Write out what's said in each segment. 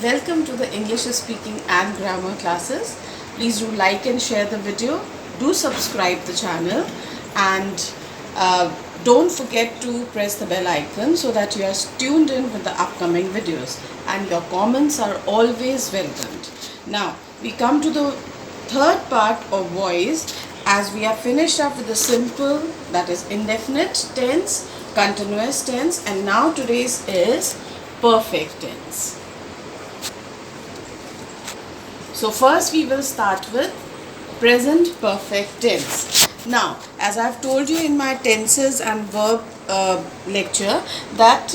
Welcome to the English speaking and grammar classes. Please do like and share the video. Do subscribe the channel and don't forget to press the bell icon so that you are tuned in with the upcoming videos, and your comments are always welcomed. Now we come to the third part of voice, as we have finished up with the simple, that is indefinite tense, continuous tense, and now today's is perfect tense. So first we will start with present perfect tense. Now, as I have told you in my tenses and verb lecture, that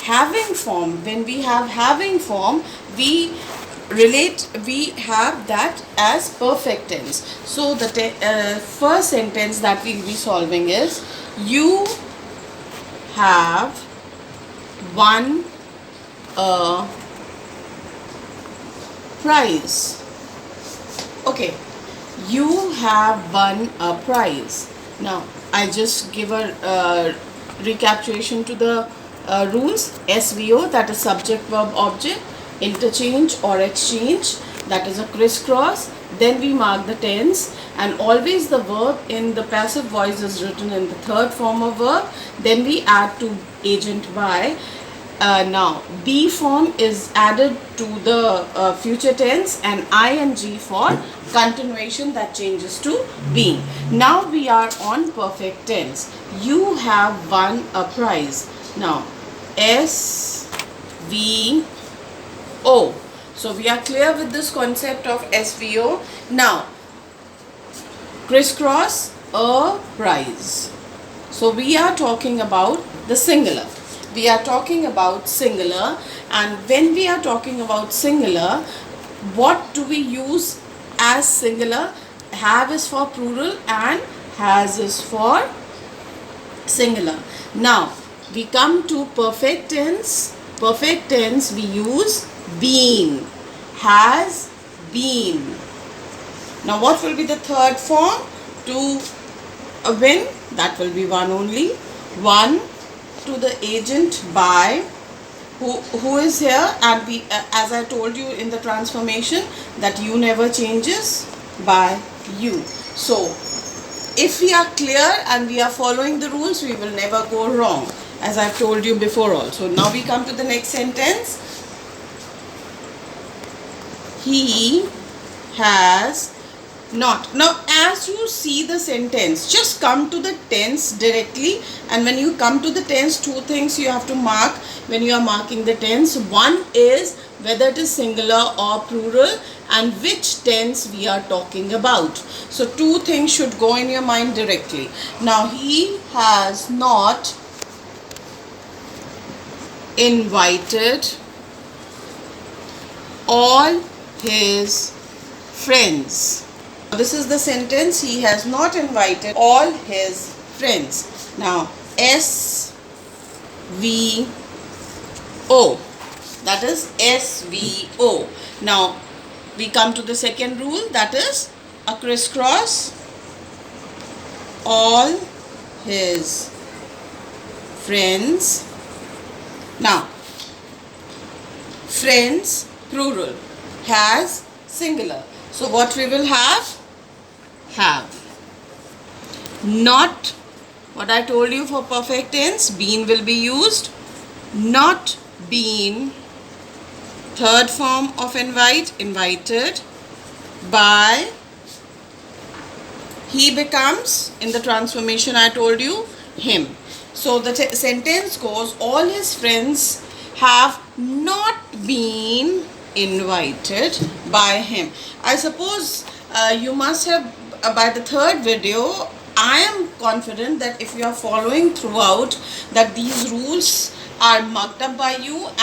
having form, when we have having form, we have that as perfect tense. So the first sentence that we will be solving is, you have won a prize. Okay, you have won a prize. Now I just give a recapitulation to the rules. SVO, that is subject verb object. Interchange or exchange, that is a crisscross. Then we mark the tense, and always the verb in the passive voice is written in the third form of verb. Then we add to agent by. Now be form is added to the future tense, and ing for continuation that changes to being. Now we are on perfect tense. You have won a prize. Now SVO. So we are clear with this concept of SVO. Now crisscross, a prize. So we are talking about the singular. We are talking about singular, and when we are talking about singular, what do we use as singular? Have is for plural and has is for singular. Now we come to perfect tense. Perfect tense we use been, has been. Now what will be the third form to win? That will be one only. One to the agent by, who is here, and we as I told you in the transformation, that you never changes, by you. So if we are clear and we are following the rules, we will never go wrong, as I've told you before also. Now we come to the next sentence. He has not. Now as you see the sentence, just come to the tense directly, and when you come to the tense, two things you have to mark when you are marking the tense. One is whether it is singular or plural, and which tense we are talking about. So two things should go in your mind directly. Now he has not invited all his friends. This is the sentence. He has not invited all his friends. Now SVO, that is SVO. Now we come to the second rule, that is a crisscross, all his friends. Now friends plural, has singular. So what we will have? Not, what I told you for perfect tense, been will be used. Not been, third form of invite, invited. By, he becomes, in the transformation I told you, him. So the sentence goes, all his friends have not been invited by him. I suppose you must have, by the third video, I am confident that if you are following throughout, that these rules are marked up by you, and